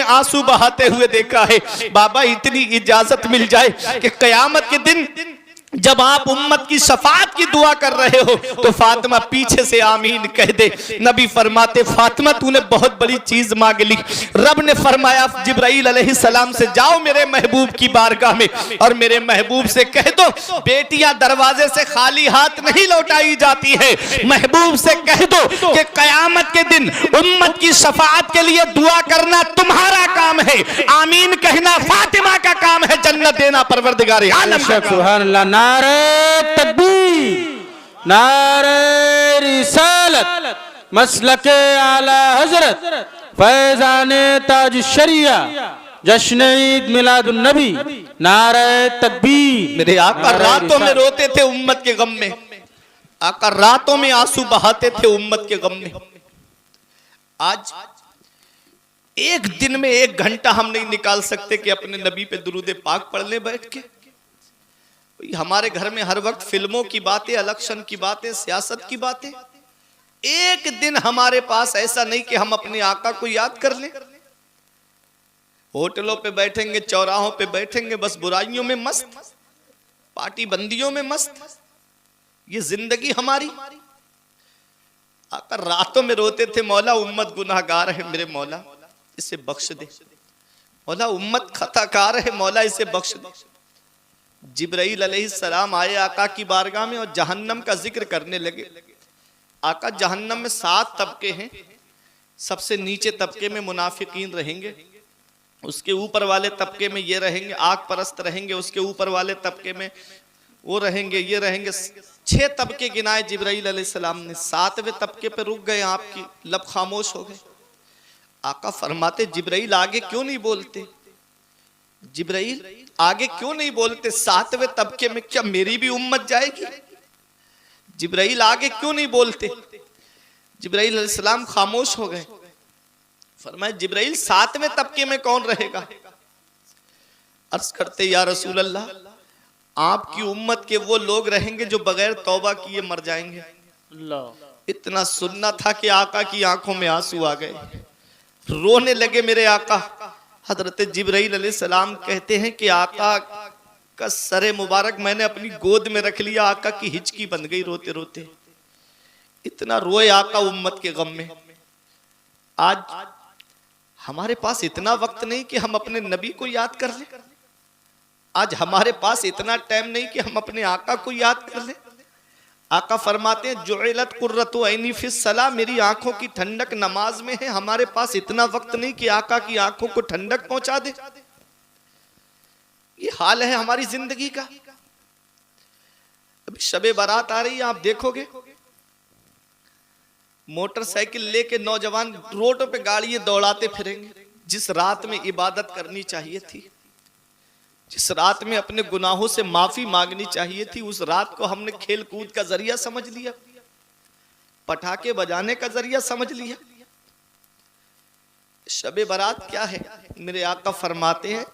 आंसू बहाते हुए देखा है। बाबा इतनी इजाजत मिल जाए कि कयामत के दिन जब आप उम्मत की शफाअत की दुआ कर रहे हो तो फातिमा पीछे से आमीन कह दे। नबी फरमाते फातिमा तूने बहुत बड़ी चीज मांग ली। रब ने फरमाया जिब्राइल अलैहिस्सलाम से जाओ मेरे महबूब की बारगाह में और मेरे महबूब से कह दो बेटियां दरवाजे से खाली हाथ नहीं लौटाई जाती है। महबूब से कह दो कि कयामत के दिन उम्मत की शफाअत के लिए दुआ करना तुम्हारा काम है, आमीन कहना फातिमा का काम है, जन्नत देना परवरदिगार आलम। सुभान अल्लाह। नारे तकबीर, नारे रिसालत, मसलके आला हजरत, फैजाने ताज शरिया, जश्न ईद मिलादुन नबी, नारे तकबीर। मेरे आका रातों में रोते थे उम्मत के गम में, आका रातों में आंसू बहाते थे उम्मत के गम में। आज एक दिन में 1 घंटा हम नहीं निकाल सकते कि अपने नबी पे दुरूद पाक पढ़ ले बैठ के। हमारे घर में हर वक्त फिल्मों की बातें, इलेक्शन की बातें, सियासत की बातें। एक दिन हमारे पास ऐसा नहीं कि हम अपने आका को याद कर लें। होटलों पे बैठेंगे, चौराहों पे बैठेंगे, बस बुराइयों में मस्त, पार्टी बंदियों में मस्त। ये जिंदगी हमारी। आका रातों में रोते थे मौला उम्मत गुनाहगार है मेरे मौला इसे बख्श दे, मौला उम्मत खताकार है मौला इसे बख्श दे। जिब्राइल अलैहिस्सलाम आए आका की बारगाह में और जहन्नम का जिक्र करने लगे। आका जहन्नम में 7 तबके हैं। सबसे नीचे तबके में मुनाफिकीन रहेंगे, उसके ऊपर वाले तबके में ये रहेंगे आग परस्त रहेंगे, उसके ऊपर वाले तबके में वो रहेंगे, ये रहेंगे। 6 तबके गिनाए जिब्राइल अलैहिस्सलाम ने। 7वें तबके पे रुक गए, आपकी लब खामोश हो गए। आका फरमाते जिब्राइल आगे क्यों नहीं बोलते, जिब्राइल आगे क्यों नहीं बोलते, 7वें तबके में क्या मेरी भी उम्मत जाएगी? जिब्राइल आगे क्यों नहीं बोलते? जिब्राइल अलैहिस्सलाम खामोश हो गए। फरमाया जिब्राइल 7वें तबके में कौन रहेगा? अर्ज करते या रसूल अल्लाह आपकी उम्मत के वो लोग रहेंगे जो बगैर तौबा किए मर जाएंगे। इतना सुनना था कि आका की आंखों में आंसू आ गए, रोने लगे मेरे आका। हजरत जिब्राइल अलैहिस्सलाम कहते हैं कि आका का सरे मुबारक मैंने अपनी गोद में रख लिया, आका की हिचकी बन गई रोते रोते। इतना रोए आका उम्मत के गम में। आज हमारे पास इतना वक्त नहीं कि हम अपने नबी को याद कर लें। आज हमारे पास इतना टाइम नहीं कि हम अपने आका को याद कर लें। आका फरमाते हैं जुइलत कुर्रतु ऐनी फिस सला, मेरी आंखों की ठंडक नमाज में है। हमारे पास इतना वक्त नहीं कि आका की आंखों को ठंडक पहुंचा दे। ये हाल है हमारी जिंदगी का। अभी शबे बारात आ रही है, आप देखोगे मोटरसाइकिल लेके नौजवान रोडों पे गाड़ियां दौड़ाते फिरेंगे। जिस रात में इबादत करनी चाहिए थी, जिस रात में अपने गुनाहों से माफी मांगनी चाहिए थी, उस रात को हमने खेल कूद का जरिया समझ लिया, पटाखे बजाने का जरिया समझ लिया। शबे बारात क्या है? मेरे आका फरमाते हैं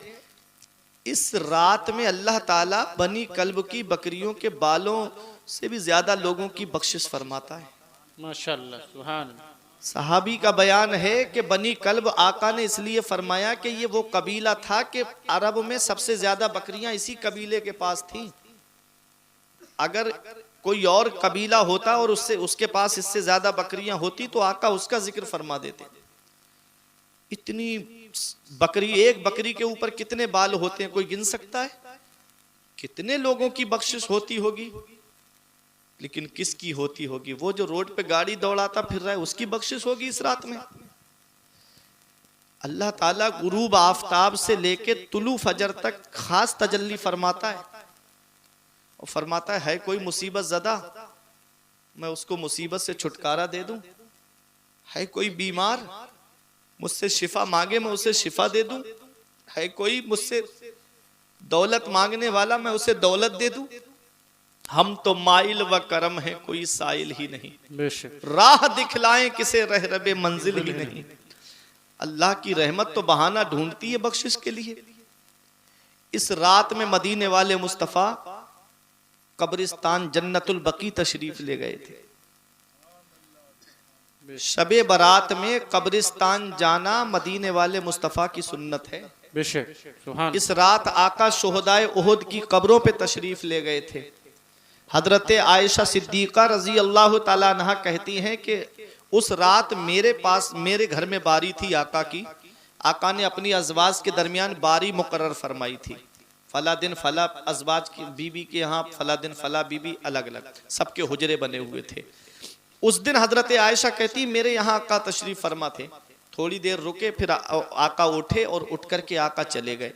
इस रात में अल्लाह ताला बनी कल्ब की बकरियों के बालों से भी ज्यादा लोगों की बख्शिश फरमाता है। माशाअल्लाह सुभान। सहाबी का बयान है कि बनी कल्ब आका ने इसलिए फरमाया कि ये वो कबीला था कि अरब में सबसे ज्यादा बकरियां इसी कबीले के पास थी। अगर कोई और कबीला होता और उसके पास इससे ज्यादा बकरियां होती तो आका उसका जिक्र फरमा देते। इतनी बकरी, एक बकरी के ऊपर कितने बाल होते हैं कोई गिन सकता है? कितने लोगों की बख्शिश होती होगी, लेकिन किसकी होती होगी? वो जो रोड पे गाड़ी दौड़ाता फिर रहा है उसकी बख्शिश होगी इस रात में। अल्लाह ताला गुरूब आफताब से लेके तुलू फजर तक खास तजल्ली फरमाता है और फरमाता है कोई मुसीबत ज़दा मैं उसको मुसीबत से छुटकारा दे दूं, है कोई बीमार मुझसे शिफा मांगे मैं उसे शिफा दे दूं, है कोई मुझसे दौलत मांगने वाला मैं उसे दौलत दे दूं। हम तो माइल व करम है कोई साइल ही नहीं, राह दिखलाएं किसे रह रबे मंजिल ही नहीं। अल्लाह की रहमत तो बहाना ढूंढती है बख्शिश के लिए। इस रात में मदीने वाले मुस्तफा कब्रिस्तान जन्नतुल बकी तशरीफ ले गए थे। शबे बारात में कब्रिस्तान जाना मदीने वाले मुस्तफ़ा की सुन्नत है। बेशक सुभान। इस रात आका शोहदाए उहुद की कब्रों पे तशरीफ ले गए थे। हजरत आयशा सिद्दीका रजी अल्लाह ताला अन्हा कहती हैं कि उस रात मेरे पास मेरे घर में बारी थी आका की। आका ने अपनी अजवाज के दरमियान बारी मुकर्रर फरमाई थी। फला दिन फला अजवाज की बीबी के यहाँ, फला दिन फला बीबी, अलग अलग सबके हुजरे बने हुए थे। उस दिन हजरत आयशा कहती मेरे यहाँ आका तशरीफ फरमा थे। थोड़ी देर रुके, फिर आका उठे और उठ करके आका चले गए।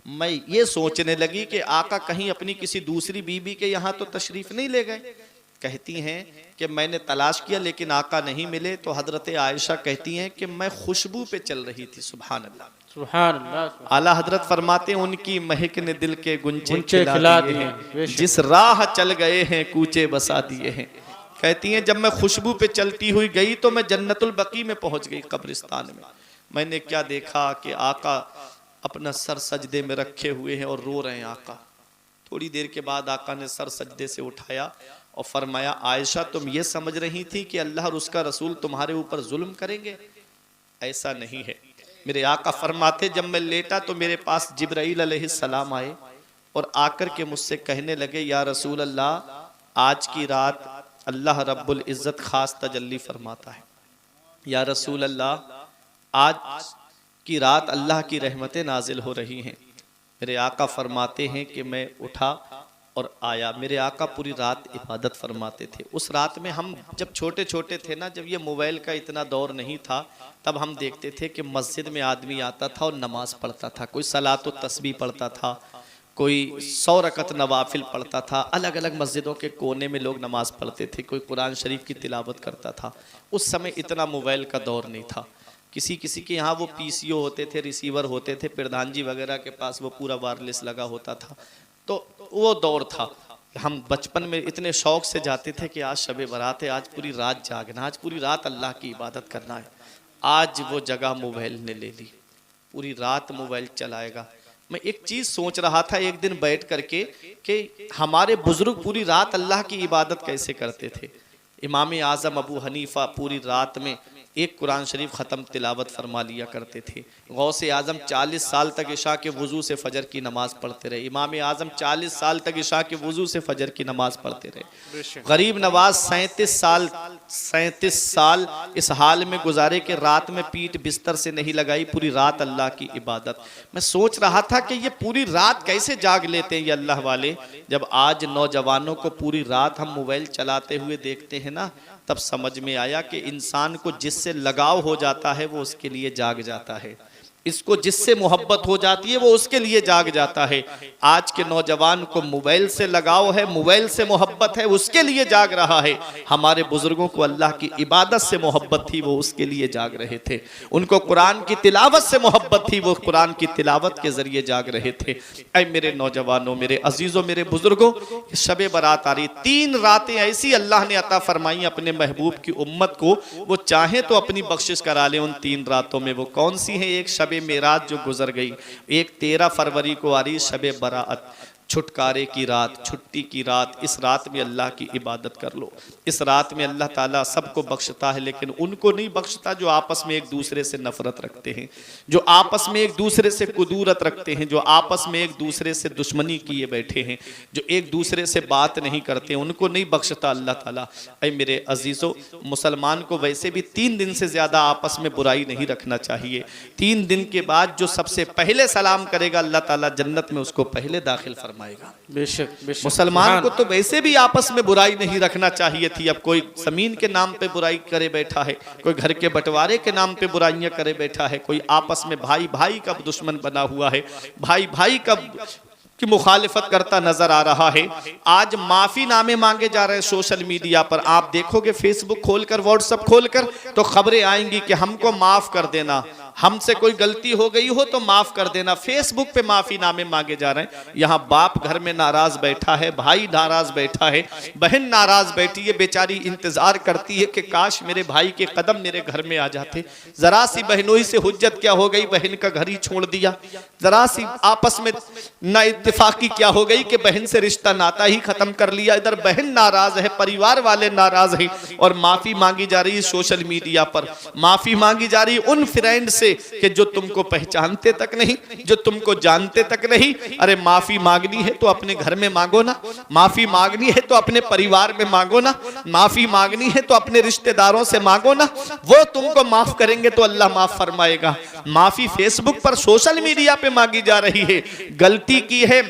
मैं ये सोचने लगी कि आका कहीं अपनी किसी दूसरी बीबी के यहाँ तो तशरीफ नहीं ले गए। कहती हैं कि मैंने तलाश किया लेकिन आका नहीं मिले। तो हजरत आयशा कहती हैं कि मैं खुशबू पे चल रही थी। सुभान अल्लाह, सुभान अल्लाह। आला हजरत फरमाते हैं उनकी महक ने दिल के गुंचे गुंचे खिला दिए हैं। जिस राह चल गए हैं कूचे बसा दिए हैं। कहती हैं जब मैं खुशबू पे चलती हुई गई तो मैं जन्नतुल बकी में पहुंच गई, कब्रिस्तान में। मैंने क्या देखा कि आका अपना सर सजदे में रखे हुए हैं और रो रहे हैं आका। थोड़ी देर के बाद आका ने सर सजदे से उठाया और फरमाया आयशा तुम ये समझ रही थी कि अल्लाह और उसका रसूल तुम्हारे ऊपर जुल्म करेंगे? ऐसा नहीं है। मेरे आका फरमाते जब मैं लेटा तो मेरे पास जिब्राईल अलैहिस्सलाम आए और आकर के मुझसे कहने लगे या रसूल अल्लाह आज की रात अल्लाह रब्बुल इज़्ज़त खास तजल्ली फरमाता है। या रसूल अल्लाह आज की रात अल्लाह की रहमतें नाजिल हो रही हैं। मेरे आका फरमाते हैं कि मैं उठा और आया। मेरे आका पूरी रात इबादत फरमाते थे। उस रात में हम जब छोटे छोटे थे ना, जब ये मोबाइल का इतना दौर नहीं था, तब हम देखते थे कि मस्जिद में आदमी आता था और नमाज पढ़ता था। कोई सलात व तस्बीह पढ़ता था, कोई 100 रकत नवाफिल पढ़ता था। अलग अलग मस्जिदों के कोने में लोग नमाज पढ़ते थे, कोई कुरान शरीफ की तिलावत करता था। उस समय इतना मोबाइल का दौर नहीं था। किसी किसी के यहाँ वो पीसीओ होते थे, रिसीवर होते थे, प्रधान जी वगैरह के पास वो पूरा वायरलेस लगा होता था। तो वो दौर था। हम बचपन में इतने शौक से जाते थे कि आज शबे बारात है, आज पूरी रात जागना, आज पूरी रात अल्लाह की इबादत करना है। आज वो जगह मोबाइल ने ले ली, पूरी रात मोबाइल चलाएगा। मैं एक चीज़ सोच रहा था एक दिन बैठ करके कि हमारे बुजुर्ग पूरी रात अल्लाह की इबादत कैसे करते थे। इमाम आज़म अबू हनीफा पूरी रात में एक कुरान शरीफ ख़त्म तिलावत फरमा लिया करते थे। गौसे आज़म 40 साल तक इशा के वज़ू से फ़जर की नमाज़ पढ़ते रहे। इमाम आज़म 40 साल तक इशा के वज़ू से फ़जर की नमाज़ पढ़ते रहे। गरीब नवाज 37 साल इस हाल में गुजारे कि रात में पीठ बिस्तर से नहीं लगाई, पूरी रात अल्लाह की इबादत। मैं सोच रहा था कि ये पूरी रात कैसे जाग लेते हैं ये अल्लाह वाले। जब आज नौजवानों को पूरी रात हम मोबाइल चलाते हुए देखते हैं ना, तब समझ में आया कि इंसान को जिससे लगाव हो जाता है वो उसके लिए जाग जाता है। इसको जिससे मोहब्बत हो जाती है वो उसके लिए जाग जाता है। आज के नौजवान को मोबाइल से लगाव है, मोबाइल से मोहब्बत है, उसके लिए जाग रहा है। हमारे बुजुर्गों को अल्लाह की इबादत से मोहब्बत थी, वो उसके लिए जाग रहे थे। उनको कुरान की तिलावत से मोहब्बत थी, वो कुरान की तिलावत के जरिए जाग रहे थे। ऐ मेरे नौजवानों, मेरे अजीजों, मेरे बुजुर्गों, शबे बारात आ रही। 3 रातें ऐसी अल्लाह ने अता फरमाई अपने महबूब की उम्मत को, वो चाहे तो अपनी बख्शिश करा ले उन 3 रातों में। वो कौन सी है? एक शबे मेराज जो गुजर गई, एक 13 फरवरी को आ रही शबे बराअत, छुटकारे की रात, छुट्टी की रात। इस रात में अल्लाह की इबादत कर लो। इस रात में अल्लाह ताला सबको बख्शता है, लेकिन उनको नहीं बख्शता जो आपस में एक दूसरे से नफरत रखते हैं, जो आपस में एक दूसरे से कुदूरत रखते हैं, जो आपस में एक दूसरे से दुश्मनी किए बैठे हैं, जो एक दूसरे से बात नहीं करते, उनको नहीं बख्शता अल्लाह ताला। ऐ मेरे अजीज़ों, मुसलमान को वैसे भी 3 दिन से ज़्यादा आपस में बुराई नहीं रखना चाहिए। 3 दिन के बाद जो सबसे पहले सलाम करेगा अल्लाह ताला जन्नत में उसको पहले दाखिल फरमाएगा। बेशक बेशक। मुसलमान को तो वैसे भी आपस में बुराई नहीं रखना चाहिए थी। अब कोई जमीन के नाम पे बुराई करे बैठा है, कोई घर के बंटवारे के नाम पे बुराइयां करे बैठा है, कोई आपस में भाई भाई का दुश्मन बना हुआ है, भाई भाई का की मुखालिफत करता नजर आ रहा है। आज माफी नामे मांगे जा रहे हैं सोशल मीडिया पर। आप देखोगे फेसबुक खोलकर, व्हाट्सएप खोलकर तो खबरें आएंगी कि हमको माफ कर देना, हमसे कोई गलती हो गई हो तो माफ कर देना। फेसबुक पे माफीनामे मांगे जा रहे हैं। यहाँ बाप घर में नाराज बैठा है, भाई नाराज बैठा है, बहन नाराज बैठी है, बेचारी इंतजार करती है कि काश मेरे भाई के कदम मेरे घर में आ जाते। जरा सी बहनोई से हुज्जत क्या हो गई, बहन का घर ही छोड़ दिया। जरा सी आपस में ना इत्तेफाकी क्या हो गई कि बहन से रिश्ता नाता ही खत्म कर लिया। इधर बहन नाराज है, परिवार वाले नाराज हैं, और माफी मांगी जा रही है सोशल मीडिया पर। माफी मांगी जा रही है उन फ्रेंड से कि जो तुमको पहचानते तक नहीं, जो तुमको जानते तक नहीं। अरे माफी मांगनी है तो अपने घर में मांगो ना, माफी मांगनी है तो अपने परिवार में मांगो ना, माफी मांगनी है तो अपने रिश्तेदारों से मांगो ना। वो तुमको माफ करेंगे तो अल्लाह माफ फरमाएगा। माफी फेसबुक पर सोशल मीडिया पे मांगी जा रही है। गलती की है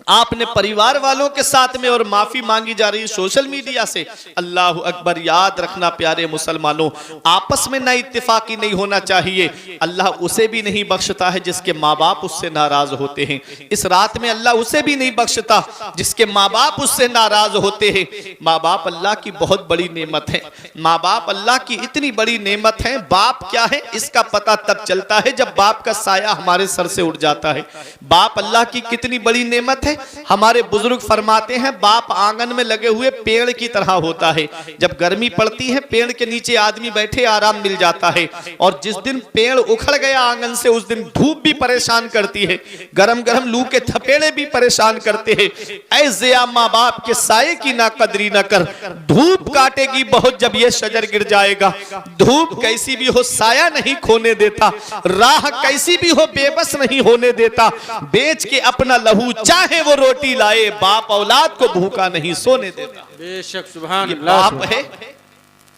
आपने परिवार वालों के साथ में और माफी मांगी जा रही है सोशल मीडिया से। अल्लाह अकबर। याद रखना प्यारे मुसलमानों, आपस में ना इत्तेफाकी नहीं होना चाहिए। अल्लाह उसे भी नहीं बख्शता है जिसके माँ बाप उससे नाराज होते हैं। इस रात में अल्लाह उसे भी नहीं बख्शता जिसके माँ बाप उससे नाराज होते हैं। माँ बाप अल्लाह की बहुत बड़ी नेमत है। माँ बाप अल्लाह की इतनी बड़ी नेमत है। बाप क्या है इसका पता तब चलता है जब बाप का साया हमारे सर से उड़ जाता है। बाप अल्लाह की कितनी बड़ी नेमत है। हमारे बुजुर्ग फरमाते हैं बाप आंगन में लगे हुए पेड़ की तरह होता है। जब गर्मी पड़ती है पेड़ के नीचे आदमी बैठे आराम मिल जाता है, और जिस दिन पेड़ उखड़ गया आंगन से उस दिन धूप भी परेशान करती है, गरम गरम लू के थपेड़े भी परेशान करते हैं। ऐसे माँ बाप के साये की ना कदरी न कर, धूप काटेगी बहुत जब ये शजर गिर जाएगा। धूप कैसी भी हो साया नहीं खोने देता, राह कैसी भी हो बेबस नहीं होने देता। बेच के अपना लहू चाहे वो रोटी लाए, बाप औलाद को भूखा नहीं सोने देता। बेशक सुभान ये अल्लाह। बाप है,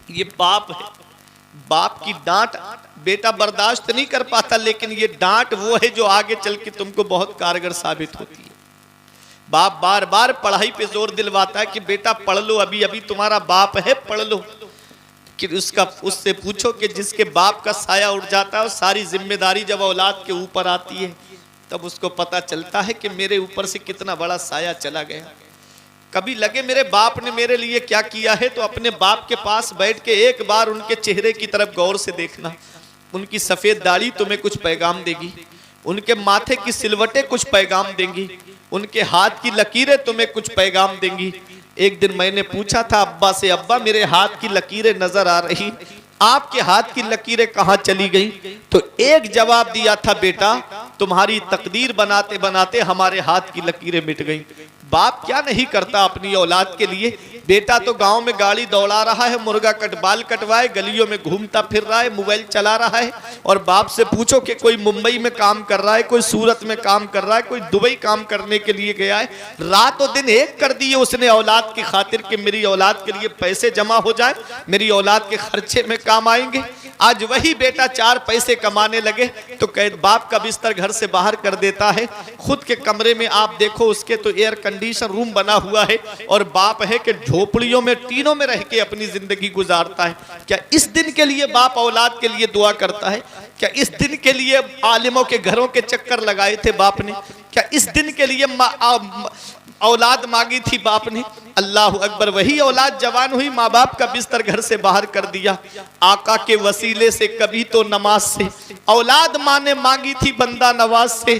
ये बाप है। बाप की डांट बेटा बर्दाश्त नहीं कर पाता, लेकिन ये डांट वो है जो आगे चल के तुमको बहुत कारगर साबित होती है। बाप बार बार पढ़ाई पे जोर दिलवाता है कि बेटा पढ़ लो, अभी अभी तुम्हारा बाप है, पढ़ लो। कि उससे पूछो कि जिसके बाप का साया उड़ जाता है और सारी जिम्मेदारी जब औलाद के ऊपर आती है तब उसको पता चलता है कि मेरे ऊपर से कितना बड़ा साया चला गया। कभी लगे मेरे बाप ने मेरे लिए क्या किया है तो अपने बाप के पास बैठ के एक बार उनके चेहरे की तरफ गौर से देखना। उनकी सफेद दाढ़ी तुम्हें कुछ पैगाम देगी, उनके माथे की सिलवटें कुछ पैगाम देंगी, उनके हाथ की लकीरें तुम्हें कुछ पैगाम देंगी। एक दिन मैंने पूछा था अब्बा से, अब्बा मेरे हाथ की लकीरें नजर आ रही, आपके हाथ की लकीरें कहां चली गई? तो एक जवाब दिया था, बेटा तुम्हारी तकदीर बनाते बनाते हमारे हाथ की लकीरें मिट गई। बाप क्या नहीं करता अपनी औलाद के लिए। बेटा तो गांव में गाड़ी दौड़ा रहा है, मुर्गा कट बाल कटवाए, गलियों में घूमता फिर रहा है, मोबाइल चला रहा है। और बाप से पूछो कि कोई मुंबई में काम कर रहा है, कोई सूरत में काम कर रहा है, कोई दुबई काम करने के लिए गया है। रातों दिन एक कर दिए उसने औलाद की खातिर कि मेरी औलाद के लिए पैसे जमा हो जाए, मेरी औलाद के खर्चे में काम आएंगे। आज वही बेटा 4 पैसे कमाने लगे तो बाप का बिस्तर घर से बाहर कर देता है। खुद के कमरे में आप देखो उसके तो एयर कंडीशन रूम बना हुआ है, और बाप है कि झोपड़ियों में टीनों में रह के अपनी जिंदगी गुजारता है। क्या इस दिन के लिए बाप औलाद के लिए दुआ करता है? क्या इस दिन के लिए आलिमों के घरों के चक्कर लगाए थे बाप ने? क्या इस दिन के लिए औलाद मांगी थी बाप ने? अल्लाह अकबर। वही औलाद जवान हुई, माँ बाप का बिस्तर घर से बाहर कर दिया। आका के वसीले से कभी तो नमाज से औलाद माँ ने मांगी थी बंदा नवाज से।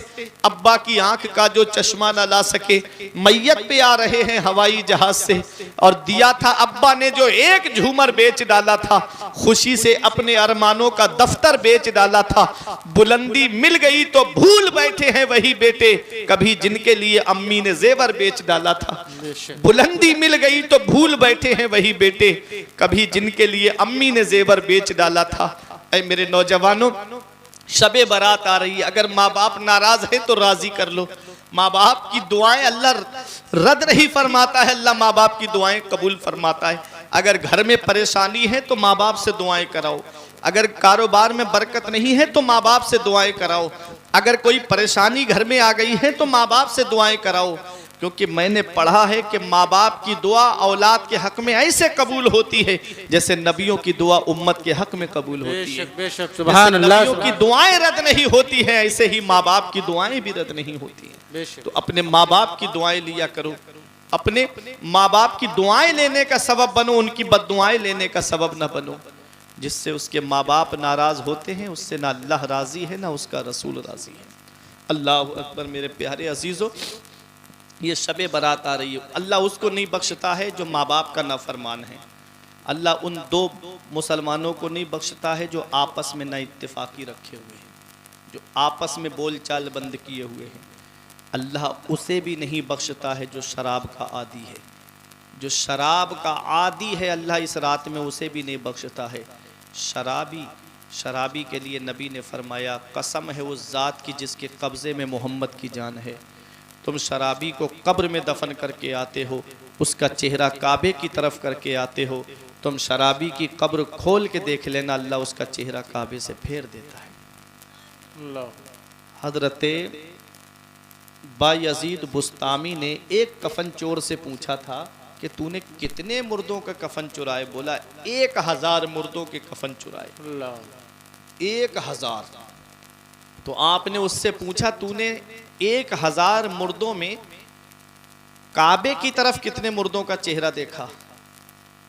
अब्बा की आंख का जो चश्मा न ला सके मैयत पे आ रहे हैं हवाई जहाज से। और दिया था अब्बा ने जो एक झूमर बेच डाला था, खुशी से अपने अरमानों का दफ्तर बेच डाला था। बुलंदी मिल गई तो भूल बैठे हैं वही बेटे, कभी जिनके लिए अम्मी ने जेवर बेच डाला था। बुलंदी मिल गई तो भूल बैठे हैं वही बेटे, कभी जिनके लिए अम्मी ने जेवर बेच डाला था। ऐ मेरे नौजवानों, शबे बारात आ रही है, अगर माँ बाप नाराज है तो राजी कर लो। माँ बाप की दुआएं अल्लाह रद्द नहीं फरमाता है, अल्लाह माँ बाप की दुआएं कबूल फरमाता है। अगर घर में परेशानी है तो माँ बाप से दुआएं कराओ। अगर कारोबार में बरकत नहीं है तो माँ बाप से दुआएं कराओ। अगर कोई परेशानी घर में आ गई है तो माँ बाप से दुआएं कराओ। क्योंकि मैंने पढ़ा है कि माँ बाप की दुआ औलाद के हक में ऐसे कबूल होती है जैसे नबियों की दुआ उम्मत के हक में कबूल होती है। बेशक सुभान अल्लाह। नबियों की दुआएं रद्द नहीं होती हैं, ऐसे ही माँ बाप की दुआएं भी रद्द नहीं होती हैं। तो अपने माँ बाप की दुआएं लिया करो। अपने माँ बाप की दुआएं लेने का सबब बनो, उनकी बद्दुआएं लेने का सबब न बनो। जिससे उसके माँ बाप नाराज़ होते हैं उससे ना अल्लाह राज़ी है ना उसका रसूल राज़ी है। अल्लाह अकबर। मेरे प्यारे अजीज़ों, ये शब बारात आ रही है, अल्लाह उसको नहीं बख्शता है जो माँ बाप का नाफरमान है। अल्लाह उन दो मुसलमानों को नहीं बख्शता है जो आपस में ना इत्तेफाकी रखे हुए हैं, जो आपस में बोल चाल बंद किए हुए हैं। अल्लाह उसे भी नहीं बख्शता है जो शराब का आदी है। जो शराब का आदी है अल्लाह इस रात में उसे भी नहीं बख्शता है। शराबी के लिए नबी ने फरमाया, कसम है उस ज़ात की जिसके कब्ज़े में मोहम्मद की जान है, तुम शराबी को कब्र में दफन करके आते हो, उसका चेहरा काबे की तरफ करके आते हो। तुम शराबी की कब्र खोल के देख लेना, अल्लाह उसका चेहरा काबे से फेर देता है। हजरते बायजीद बुस्तामी ने एक कफन चोर से पूछा था कि तूने कितने मुर्दों का कफन चुराए? बोला 1000 मुर्दों के कफन चुराए। 1000। तो आपने उससे पूछा तूने 1000 मुर्दों में काबे की तरफ कितने मुर्दों का चेहरा देखा?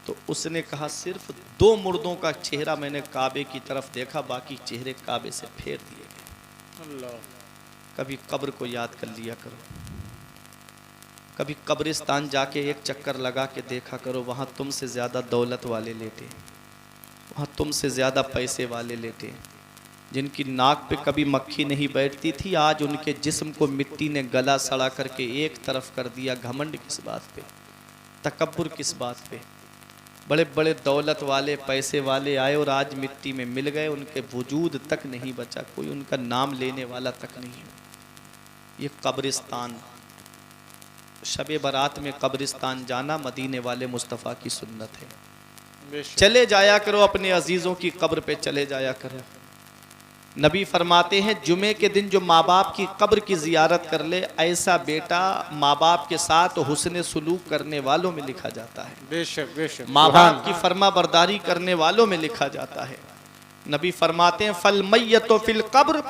तो उसने कहा सिर्फ 2 मुर्दों का चेहरा मैंने काबे की तरफ देखा, बाकी चेहरे काबे से फेर दिए गए। कभी कब्र को याद कर लिया करो, कभी कब्रिस्तान जाके एक चक्कर लगा के देखा करो, वहाँ तुमसे ज़्यादा दौलत वाले लेटे, वहाँ तुमसे ज़्यादा पैसे वाले लेटे, जिनकी नाक पे कभी मक्खी नहीं बैठती थी, आज उनके जिस्म को मिट्टी ने गला सड़ा करके एक तरफ कर दिया। घमंड किस बात पे, तकब्बुर किस बात पे? बड़े बड़े दौलत वाले पैसे वाले आए और आज मिट्टी में मिल गए, उनके वजूद तक नहीं बचा, कोई उनका नाम लेने वाला तक नहीं है। ये कब्रिस्तान, शबे बारात में कब्रिस्तान जाना मदीने वाले मुस्तफ़ा की सुन्नत है। चले जाया करो, अपने अजीज़ों की कब्र पे चले जाया करो। नबी फरमाते हैं जुमे के दिन जो माँ बाप की कब्र की जियारत कर ले, ऐसा बेटा माँ बाप के साथ हुस्न सुलूक करने वालों में लिखा जाता है। बेशक बेशक। माँ बाप की फरमा बरदारी करने वालों में लिखा जाता है। नबी फरमाते हैं फल मय्यतो फिल कब्र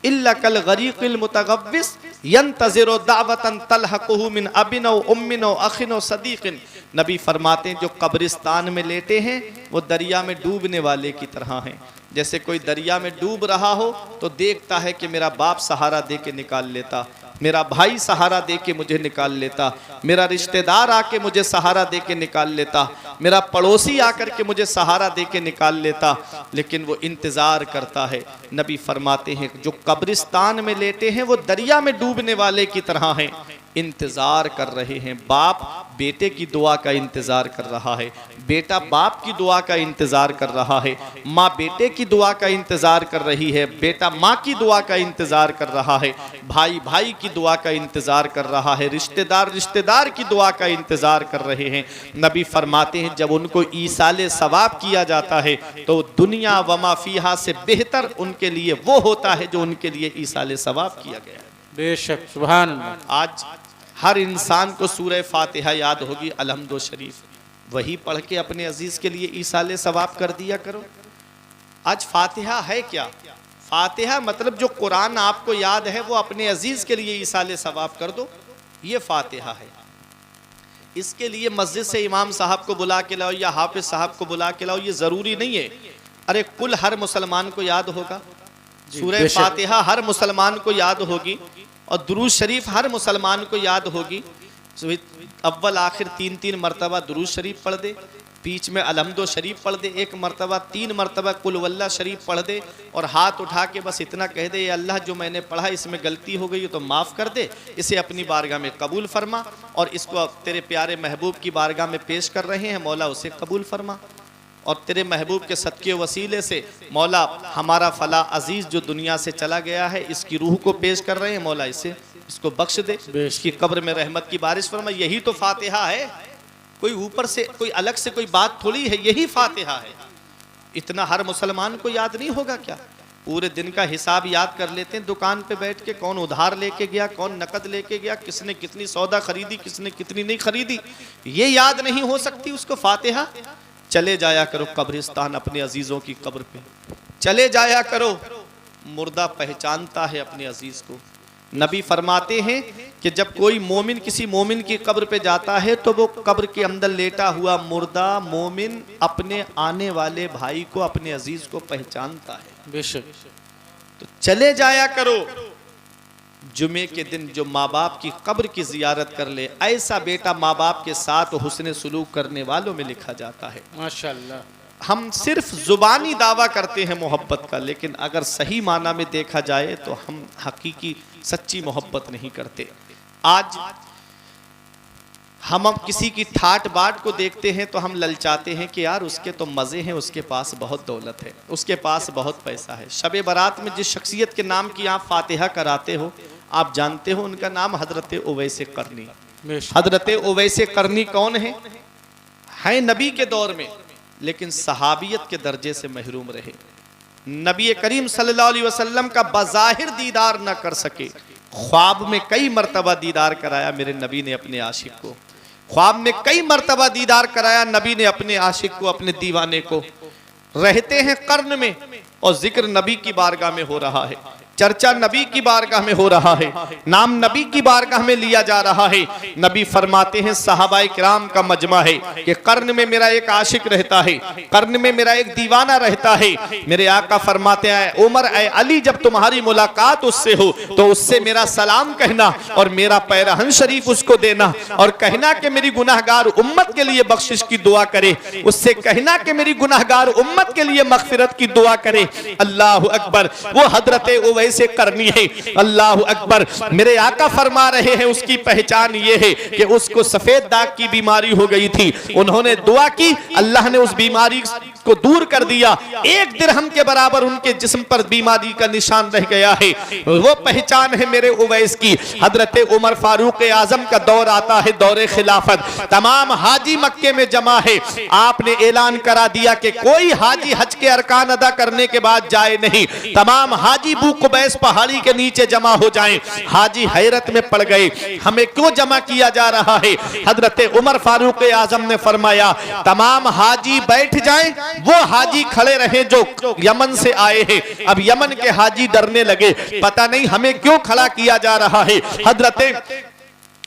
इल्ला कल गरीक़िल मुतगव्विस यंतज़िरु दावतन तलहक़ुहु मिन अबिन व उम्मिन व अख़िन व सदीक़िन। नबी फरमाते हैं जो कब्रिस्तान में लेटे हैं वो दरिया में डूबने वाले की तरह हैं। जैसे कोई दरिया में डूब रहा हो तो देखता है कि मेरा बाप सहारा दे के निकाल लेता, मेरा भाई सहारा दे के मुझे निकाल लेता, मेरा रिश्तेदार आके मुझे सहारा दे के निकाल लेता, मेरा पड़ोसी आकर के मुझे सहारा दे के निकाल लेता, लेकिन वो इंतज़ार करता है। नबी फरमाते हैं जो कब्रिस्तान में लेटे हैं वो दरिया में डूबने वाले की तरह हैं, इंतज़ार कर रहे हैं। बाप बेटे की दुआ का इंतज़ार कर रहा है, बेटा बाप की दुआ का इंतज़ार कर रहा है, माँ बेटे की दुआ का इंतज़ार कर रही है, बेटा माँ की दुआ का इंतज़ार कर रहा है, भाई भाई की दुआ का इंतज़ार कर रहा है, रिश्तेदार रिश्तेदार की दुआ का इंतज़ार कर रहे हैं। नबी फरमाते हैं जब उनको ईसाले सवाब किया जाता है तो दुनिया वमा फीहा से बेहतर उनके लिए वो होता है जो उनके लिए ईसाले सवाब किया गया है। बेशक सुभान अल्लाह। आज हर इंसान को सूरह फातिहा याद होगी, अलहम्दो शरीफ, वही पढ़ के अपने अजीज के लिए ईसाले सवाब कर दिया करो। आज फातिहा है क्या? फातिहा मतलब जो कुरान आपको याद है वो अपने अजीज के लिए ईसाले सवाब कर दो, ये फातिहा है। इसके लिए मस्जिद से इमाम साहब को बुला के लाओ या हाफिज साहब को बुला के लाओ, ये जरूरी नहीं है। अरे कुल हर मुसलमान को याद होगा, सूरह फातिहा हर मुसलमान को याद होगी और दुरूद शरीफ हर मुसलमान को याद होगी। अव्वल आखिर 3-3 मरतबा दुरूद शरीफ पढ़ दे, बीच में अलहम्दो शरीफ पढ़ दे, एक मरतबा 3 मरतबा कुल वल्ला शरीफ पढ़ दे और हाथ उठा के बस इतना कह दे, अल्लाह जो मैंने पढ़ा इसमें गलती हो गई तो माफ़ कर दे, इसे अपनी बारगाह में कबूल फरमा और इसको तेरे प्यारे महबूब की बारगाह में पेश कर रहे हैं, मौला उसे कबूल फरमा और तेरे महबूब के सदके वसीले से मौला हमारा फला अजीज़ जो दुनिया से चला गया है इसकी रूह को पेश कर रहे हैं, मौला इसको बख्श दे, इसकी कब्र में रहमत की बारिश फरमा। यही तो फातिहा है, कोई ऊपर से कोई अलग से कोई बात थोड़ी है, यही फातिहा है। इतना हर मुसलमान को याद नहीं होगा क्या? पूरे दिन का हिसाब याद कर लेते हैं दुकान पे बैठ के, कौन उधार लेके गया, कौन नकद लेके गया, किसने कितनी सौदा खरीदी, किसने कितनी नहीं खरीदी, ये याद नहीं हो सकती उसको फातिहा। चले जाया करो कब्रिस्तान, अपने अजीज़ों की कब्र पे चले जाया करो। मुर्दा पहचानता है अपने अजीज़ को, नबी फरमाते हैं कि जब कोई मोमिन किसी मोमिन की कब्र पे जाता है तो वो कब्र के अंदर लेटा हुआ मुर्दा मोमिन अपने आने वाले भाई को, अपने अजीज को पहचानता है। बेशक। तो चले जाया करो जुमे के दिन जो माँ बाप की कब्र की जियारत कर ले, ऐसा बेटा माँ बाप के साथ हुस्न सलूक करने वालों में लिखा जाता है। माशाअल्लाह। हम सिर्फ जुबानी दावा करते हैं मोहब्बत का, लेकिन अगर सही माना में देखा जाए तो हम हकीकी सच्ची मोहब्बत नहीं करते। आज हम किसी की ठाट बाट को देखते हैं तो हम ललचाते हैं कि यार उसके तो मज़े हैं, उसके पास बहुत दौलत है, उसके पास बहुत पैसा है। शब बारात में जिस शख्सियत के नाम की आप फातिहा कराते हो, आप जानते हो उनका नाम हजरत उवैस करनी। हजरत उवैस करनी कौन है नबी के दौर में, लेकिन सहाबियत के दर्जे से महरूम रहे। नबी करीम सल्लल्लाहु अलैहि वसल्लम का बज़ाहिर दीदार न कर सके, ख्वाब में कई मर्तबा दीदार कराया मेरे नबी ने अपने आशिक को। ख्वाब में कई मर्तबा दीदार कराया नबी ने अपने आशिक को, अपने दीवाने को। रहते हैं कर्न में और जिक्र नबी की बारगाह में हो रहा है, चर्चा नबी की बारगाह में हो रहा है, नाम नबी की बारगाह में लिया जा रहा है। नबी फरमाते हैं सहाबाए किराम का मजमा है कि कर्न में मेरा एक आशिक रहता है, कर्न में मेरा एक दीवाना रहता है। मेरे आका फरमाते हैं उमर ए अली, जब तुम्हारी मुलाकात उससे हो तो उससे मेरा सलाम कहना और मेरा पैरहन शरीफ उसको देना, और कहना कि मेरी गुनाहगार उम्मत के लिए बख्शिश की दुआ करे, उससे कहना कि मेरी गुनाहगार उम्मत के लिए मगफिरत की दुआ करे। अल्लाह अकबर। वो हजरत वैसे करनी है। अल्लाह अकबर। मेरे आका फरमा रहे हैं उसकी पहचान ये है कि उसको सफेद दाग की बीमारी हो गई थी, उन्होंने दुआ की, अल्लाह ने उस बीमारी को दूर कर दिया। एक दिरहम के बराबर उनके जिस्म पर बीमारी का निशान रह गया है। वो पहचान है मेरे उवैस की। हजरत उमर फारूक आजम का दौर आता है, दौरे खिलाफत। तमाम हाजी मक्के में जमा है। आपने ऐलान करा दिया कि कोई हाजी हज के अरकान अदा करने के बाद जाए नहीं, तमाम हाजी बू कुबैस पहाड़ी के नीचे जमा हो जाएं। हाजी हैरत में पड़ गए, हमें क्यों जमा किया जा रहा है? हजरत उमर फारूक आजम ने फरमाया तमाम हाजी बैठ जाएं, वो हाजी खड़े रहे जो यमन से आए हैं। अब यमन के हाजी डरने लगे, पता नहीं हमें क्यों खड़ा किया जा रहा है। हजरत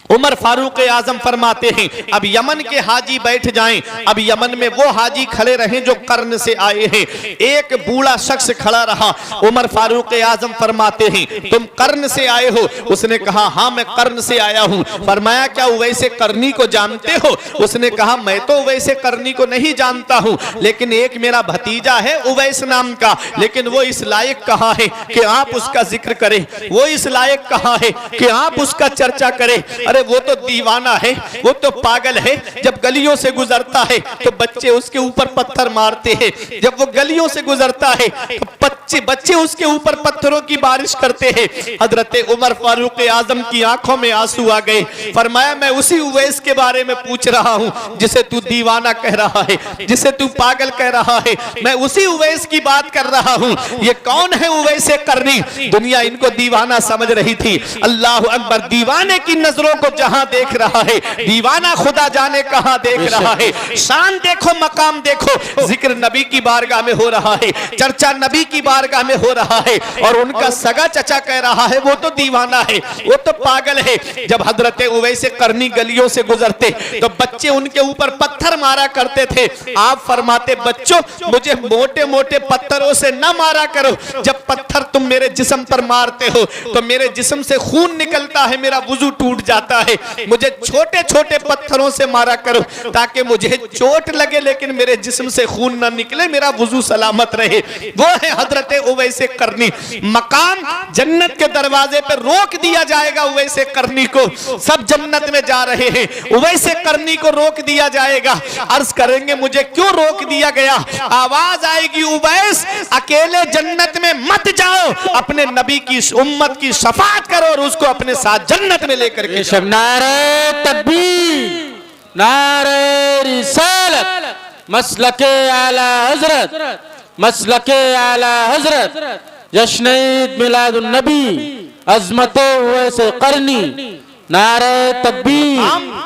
उमर फारूक आजम फरमाते हैं अब यमन के हाजी बैठ जाएं। अब यमन में वो हाजी खड़े रहे जो कर्न से आए हैं। एक बूढ़ा शख्स खड़ा रहा। उमर फारूक आजम फरमाते हैं तुम कर्न से आए हो? उसने कहा हाँ मैं कर्न से आया हूँ। फरमाया क्या उवैसे करनी को जानते हो? उसने कहा मैं तो उवैसे करनी को नहीं जानता हूँ, लेकिन एक मेरा भतीजा है उवैस नाम का, लेकिन वो इस लायक कहाँ है कि आप उसका जिक्र करें, वो इस लायक कहाँ है कि आप उसका चर्चा करें। अरे वो तो दीवाना है, वो तो पागल है। जब गलियों से गुजरता है तो बच्चे उसके ऊपर पत्थर मारते हैं, जब वो गलियों से गुजरता है तो बच्चे उसके ऊपर पत्थरों की बारिश करते हैं। हजरत उमर फारूक आजम की आंखों में आंसू आ गए। फरमाया मैं उसी उवैस के बारे में पूछ रहा हूँ जिसे तू दीवाना कह रहा है, जिसे तू पागल कह रहा है, मैं उसी उवैस की बात कर रहा हूँ। ये कौन है उवैसे करनी? दुनिया इनको दीवाना समझ रही थी। अल्लाह अकबर। दीवाने की नजरों को जहां देख रहा है, दीवाना खुदा जाने कहां देख रहा है। शान देखो, मकाम देखो, जिक्र नबी की बारगाह में हो रहा है, चर्चा नबी की बारगाह में हो रहा है, और उनका सगा चचा कह रहा है वो तो दीवाना है, वो तो पागल है। जब हजरत उवैसे करनी गलियों से गुजरते तो बच्चे उनके ऊपर पत्थर मारा करते थे। आप फरमाते बच्चों मुझे मोटे मोटे पत्थरों से न मारा करो, जब पत्थर तुम मेरे जिस्म पर मारते हो तो मेरे जिस्म से खून निकलता है, मेरा वुजू टूट जाता है। मुझे छोटे छोटे पत्थरों से मारा करो ताकि मुझे चोट लगे लेकिन मेरे जिस्म से खून ना निकले, मेरा वुजू सलामत रहे। वो है हजरत उवैसे करनी। मकाम जन्नत के दरवाजे पर रोक दिया जाएगा उवैसे करनी को। सब जन्नत में जा रहे हैं, उवैसे करनी को रोक दिया जाएगा। अर्ज करेंगे मुझे क्यों रोक दिया गया? आवाज आएगी उवैस अकेले जन्नत में मत जाओ, अपने नबी की उम्मत की शफाअत करो और उसको अपने साथ जन्नत में लेकर के। नारे तकबीर, नारे रिसालत, मसलके आला हजरत, मसलके आला हजरत, जश्न ईद मिलादुन नबी, अज़मते उवैसे करनी, नारे तकबीर,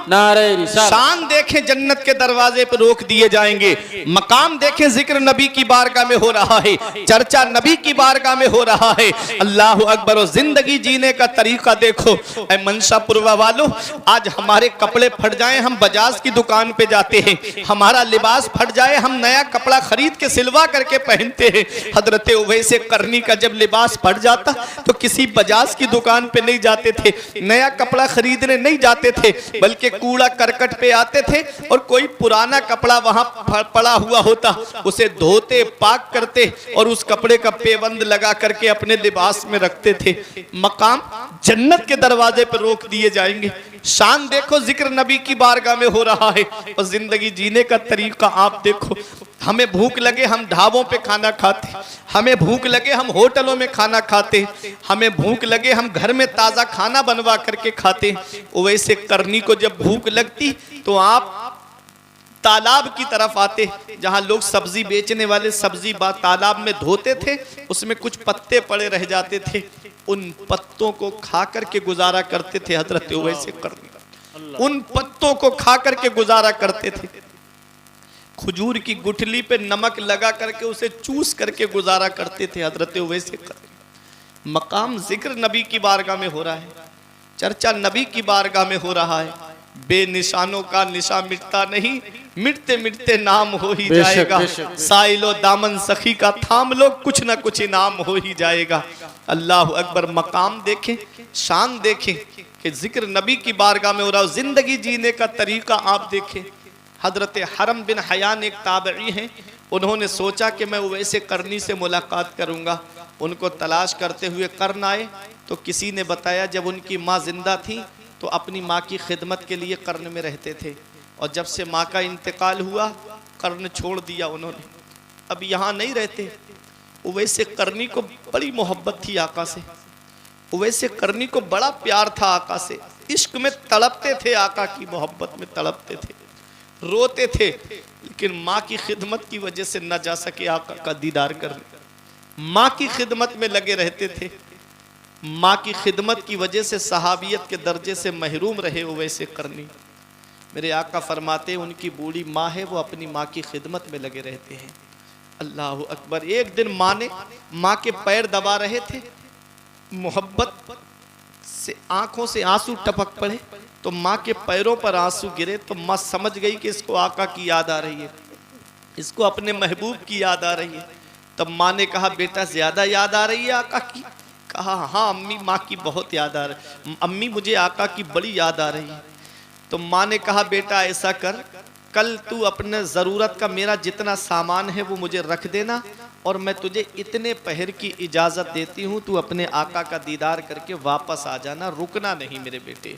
नारे रिसालत। शान देखें जन्नत के दरवाजे पर रोक दिए जाएंगे। मकाम देखें जिक्र नबी की बारगाह में हो रहा है, चर्चा नबी की बारगाह में हो रहा है। अल्लाह अकबर। और जिंदगी जीने का तरीका देखो। ऐ मनशापुरवा वालों, आज हमारे कपड़े फट जाएं, हम बजाज की दुकान पे जाते हैं। हमारा लिबास फट जाए, हम नया कपड़ा खरीद के सिलवा करके पहनते हैं। हजरत उवैस करनी का जब लिबास फट जाता तो किसी बजाज की दुकान पे नहीं जाते थे, नया कपड़ा खरीदने नहीं जाते थे, बल्कि कूड़ा करकट पे आते थे और कोई पुराना कपड़ा वहां पड़ा हुआ होता, उसे धोते, पाक करते और उस कपड़े का पेबंद लगा करके अपने लिबास में रखते थे। मकाम जन्नत के दरवाजे पर रोक दिए जाएंगे। शान देखो जिक्र नबी की बारगाह में हो रहा है। और जिंदगी जीने का तरीका आप देखो। हमें भूख लगे हम ढाबों पे खाना खाते, हमें भूख लगे हम होटलों में खाना खाते, हमें भूख लगे हम घर में ताज़ा खाना बनवा करके खाते। वैसे करनी को जब भूख लगती तो आप तालाब की तरफ आते, जहां लोग सब्जी बेचने वाले सब्जी तालाब में धोते थे, उसमें कुछ पत्ते पड़े रह जाते थे, उन पत्तों को खा करके गुजारा करते थे। हजरत उवैस करनी उन पत्तों को खा करके गुजारा करते थे। खजूर की गुठली पे नमक लगा करके उसे चूस करके गुजारा करते थे। हजरत उवैस करनी। मकाम जिक्र नबी की बारगाह में हो रहा है, चर्चा नबी की बारगाह में हो रहा है। बेनिशानों का निशा मिटता नहीं, मिटते मिटते नाम हो ही जाएगा। साइलो दामन सखी का थाम लो, कुछ ना कुछ इनाम हो ही जाएगा। अल्लाह अकबर। मकाम देखें, शान देखें कि जिक्र नबी की बारगाह में हो रहा है। जिंदगी जीने का तरीका आप देखें। हजरत हरम बिन हयान एक ताबई हैं, उन्होंने सोचा कि मैं उवैस करनी से मुलाकात करूंगा। उनको तलाश करते हुए कर्न आए तो किसी ने बताया जब उनकी माँ जिंदा थी तो अपनी माँ की खिदमत के लिए कर्न में रहते थे, और जब से माँ का इंतकाल हुआ कर्न छोड़ दिया उन्होंने, अब यहाँ नहीं रहते। उवैस करनी को बड़ी मोहब्बत थी आका से, उवैस करनी को बड़ा प्यार था आका से, इश्क में तड़पते थे, आका की मोहब्बत में तड़पते थे, रोते थे, लेकिन माँ की खिदमत की वजह से न जा सके आका का दीदार करने। माँ की खिदमत में लगे रहते थे, माँ की खिदमत की वजह से सहाबियत के दर्जे से महरूम रहे उवैस करनी। मेरे आका फरमाते उनकी बूढ़ी माँ है, वो अपनी माँ की खिदमत में लगे रहते हैं। अल्लाह अकबर। एक दिन माँ ने माँ के पैर दबा रहे थे, मोहब्बत से आंखों से आंसू टपक पड़े तो माँ के पैरों पर आंसू गिरे तो माँ समझ गई कि इसको आका की याद आ रही है, इसको अपने महबूब की याद आ रही है। तब माँ ने कहा बेटा ज्यादा याद आ रही है आका की? कहा हाँ अम्मी, माँ की बहुत याद आ रही, अम्मी मुझे आका की बड़ी याद आ रही है। तो माँ ने कहा बेटा ऐसा कर, कल तू अपने ज़रूरत का मेरा जितना सामान है वो मुझे रख देना और मैं तुझे इतने पहर की इजाज़त देती हूँ, तू अपने आका का दीदार करके वापस आ जाना, रुकना नहीं मेरे बेटे।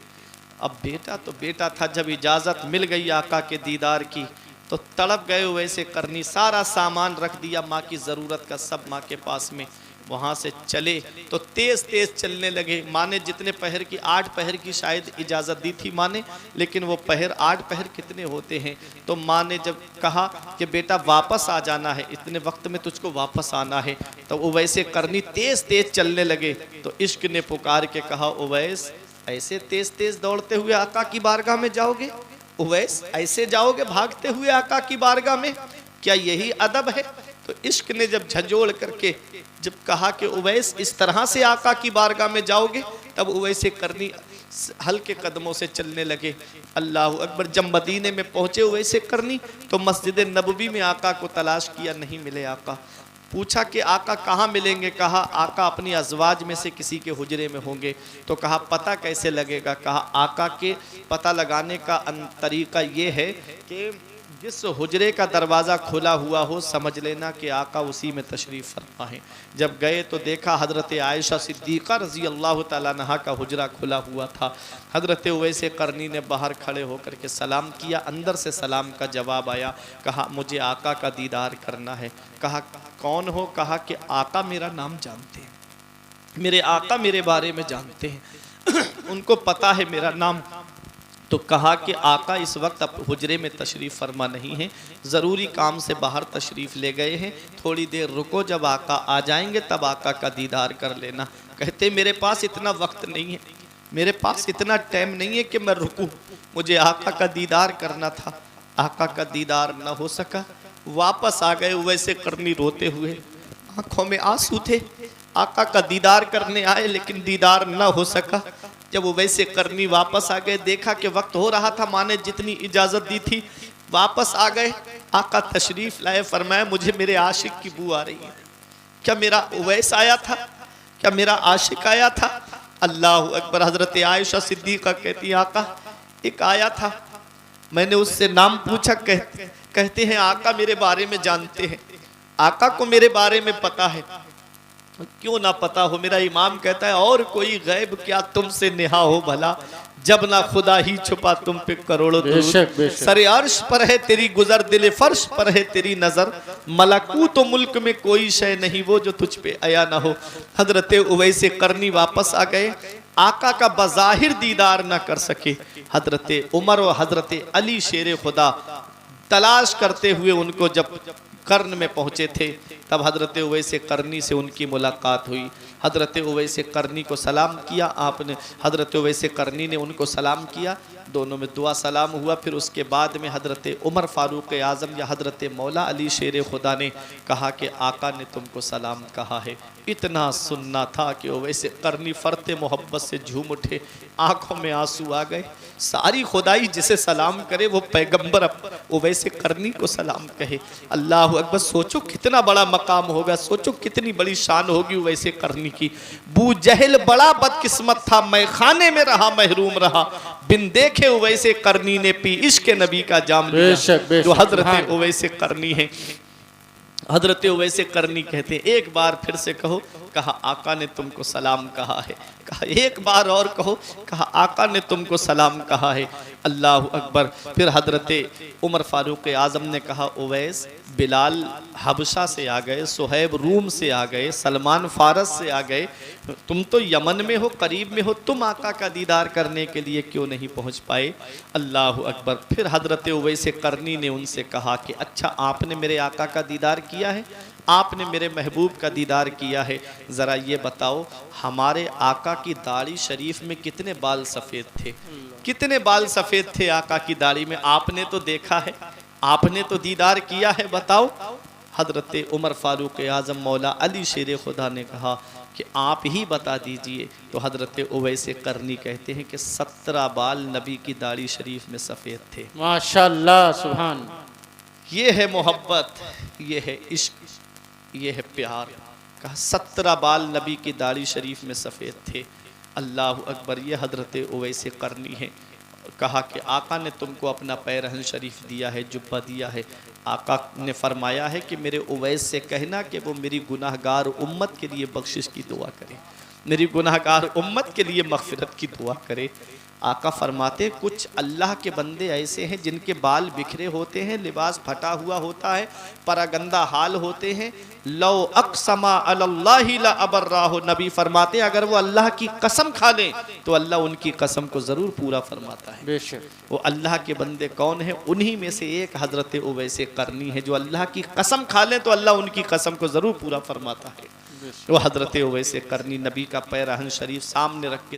अब बेटा तो बेटा था, जब इजाज़त मिल गई आका के दीदार की तो तड़प गए वैसे करनी, सारा सामान रख दिया माँ की ज़रूरत का सब माँ के पास में। वहाँ से चले तो तेज़ तेज़ चलने लगे। माँ ने जितने पहर की 8 पहर की शायद इजाज़त दी थी माँ ने, लेकिन वो पहर 8 पहर कितने होते हैं। तो माँ ने जब कहा कि बेटा वापस आ जाना है, इतने वक्त में तुझको वापस आना है, तो उवैस करनी तेज़ तेज़ चलने लगे। तो इश्क ने पुकार के कहा उवैस ऐसे तेज़ तेज़ दौड़ते हुए आका की बारगाह में जाओगे? उवैस ऐसे जाओगे भागते हुए आका की बारगाह में? क्या यही अदब है? तो इश्क ने जब झंझोड़ करके जब कहा कि उवैस इस तरह से आका की बारगाह में जाओगे, तब उवैस करनी हल्के कदमों से चलने लगे। अल्लाह अकबर। जब मदीने में पहुंचे उवैस करनी तो मस्जिद नबवी में आका को तलाश किया, नहीं मिले आका। पूछा कि आका कहाँ मिलेंगे? कहा आका अपनी अज़वाज में से किसी के हुजरे में होंगे। तो कहा पता कैसे लगेगा? कहा आका के पता लगाने का तरीका ये है कि जिस हुजरे का दरवाज़ा खुला हुआ हो समझ लेना कि आका उसी में तशरीफ़ फरमा है। जब गए तो देखा हज़रत आयशा सिद्दीक़ा रज़ी अल्लाह ताला अन्हा का हुजरा खुला हुआ था। हज़रत उवैस करनी ने बाहर खड़े होकर के सलाम किया, अंदर से सलाम का जवाब आया। कहा मुझे आका का दीदार करना है। कहा कौन हो? कहा कि आका मेरा नाम जानते हैं, मेरे आका मेरे बारे में जानते हैं, उनको पता है मेरा नाम। तो कहा कि आका इस वक्त अब हुजरे में तशरीफ़ फरमा नहीं है, ज़रूरी काम से बाहर तशरीफ़ ले गए हैं, थोड़ी देर रुको, जब आका आ जाएंगे तब आका का दीदार कर लेना। कहते मेरे पास इतना वक्त नहीं है, मेरे पास इतना टाइम नहीं है कि मैं रुकूं, मुझे आका का दीदार करना था, आका का दीदार न हो सका। वापस आ गए वैसे करनी रोते हुए, आंखों में आंसू थे। आका का दीदार करने आए लेकिन दीदार न हो सका। जब वो वैसे करनी वापस आ गए, देखा कि वक्त हो रहा था, माँ ने जितनी इजाजत दी थी, वापस आ गए। आका तशरीफ लाए, फरमाया मुझे मेरे आशिक की बू आ रही है। क्या मेरा उवैस आया था? क्या मेरा आशिक आया था? अल्लाह अकबर। हजरत आयशा सिद्दीका कहती है आका एक आया था, मैंने उससे नाम पूछा, कहते हैं आका मेरे बारे में जानते हैं, आका को मेरे बारे में पता है। क्यों ना पता हो, मेरा इमाम कहता है और कोई गैब क्या तुमसे नेहा हो भला, जब ना खुदा ही छुपा तुम पे करोड़ों दुरूद। सरे अर्श पर है तेरी गुजर, दिल फर्श पर है तेरी नजर, मलकूत तो मुल्क में कोई शय नहीं वो जो तुझ पे आया ना हो। हजरत उवैस करनी वापस आ गए, आका का बज़ाहिर दीदार ना कर सके। हजरत उमर और हजरत अली शेर खुदा तलाश करते हुए उनको जब कर्न में पहुंचे थे, तब हजरत उवैस करनी से उनकी मुलाकात हुई। हजरत उवैस करनी को सलाम किया आपने, हजरत उवैस करनी ने उनको सलाम किया, दोनों में दुआ सलाम हुआ। फिर उसके बाद में हजरत उमर फारूक आज़म या हजरत मौला अली शेर खुदा ने कहा कि आका ने तुमको सलाम कहा है। इतना सुनना था कि उवैस करनी फरते मोहब्बत से झूम उठे, आंखों में आंसू आ गए। सारी खुदाई जिसे सलाम करे वो पैगंबर उवैस करनी को सलाम कहे। अल्लाह अकबर। सोचो कितना बड़ा मकाम होगा, सोचो कितनी बड़ी शान होगी उवैस करनी की। बू जहल बड़ा बदकिस्मत था, मैं खाने में रहा महरूम रहा, बिन देखे उवैस करनी ने पी इश्क नबी का जाम लिया। जो हजरत उवैस करनी है, हजरत उवैस करनी कहते हैं एक बार फिर से कहो, कहा आका ने तुमको सलाम कहा है। कहा एक बार और कहो, कहा आका ने तुमको सलाम कहा है। अल्लाह अकबर। फिर हजरत उमर फारूक आज़म ने कहा उवैस, बिलाल हबशा से आ गए, सुहैब रूम से आ गए, सलमान फारस से आ गए, तुम तो यमन में हो, करीब में हो, तुम आका का दीदार करने के लिए क्यों नहीं पहुंच पाए? अल्लाह अकबर। फिर हजरत उवैस करनी ने उनसे कहा कि अच्छा आपने मेरे आका का दीदार किया है, आपने मेरे महबूब का दीदार किया है, ज़रा ये बताओ हमारे आका की दाढ़ी शरीफ में कितने बाल सफ़ेद थे? कितने बाल सफ़ेद थे आका की दाढ़ी में? आपने तो देखा है, आपने तो दीदार किया है, बताओ। हजरत उमर फारूक आज़म मौला अली शेर खुदा ने कहा कि आप ही बता दीजिए। तो हजरत उवैस करनी कहते हैं कि 17 बाल नबी की दाढ़ी शरीफ में सफ़ेद थे। माशाअल्लाह, सुभान। ये है मोहब्बत, ये है इश्क, ये है प्यार। कहा 17 बाल नबी की दाढ़ी शरीफ में सफ़ेद थे। अल्लाह अकबर। ये हजरत उवैस करनी है। कहा कि आका ने तुमको अपना पैरहन शरीफ दिया है, जुब्बा दिया है। आका ने फरमाया है कि मेरे उवैस से कहना कि वो मेरी गुनाहगार उम्मत के लिए बख्शिश की दुआ करे, मेरी गुनाहगार उम्मत के लिए मग़फ़िरत की दुआ करे। आका फरमाते कुछ अल्लाह के बंदे ऐसे हैं जिनके बाल बिखरे होते हैं, लिबास फटा हुआ होता है, परागंदा हाल होते हैं। लो अक़समा अलल्लाहि ला अबर्राहु, नबी फरमाते अगर वो अल्लाह की कसम खा लें तो अल्लाह उनकी कसम को ज़रूर पूरा फरमाता है। बेशक। वो अल्लाह के बंदे कौन हैं? उन्हीं में से एक हज़रत उवैस करनी है, जो अल्लाह की कसम खा लें तो अल्लाह उनकी कसम को ज़रूर पूरा फरमाता है। वो हज़रत उवैस करनी नबी का पैरहन शरीफ सामने रख के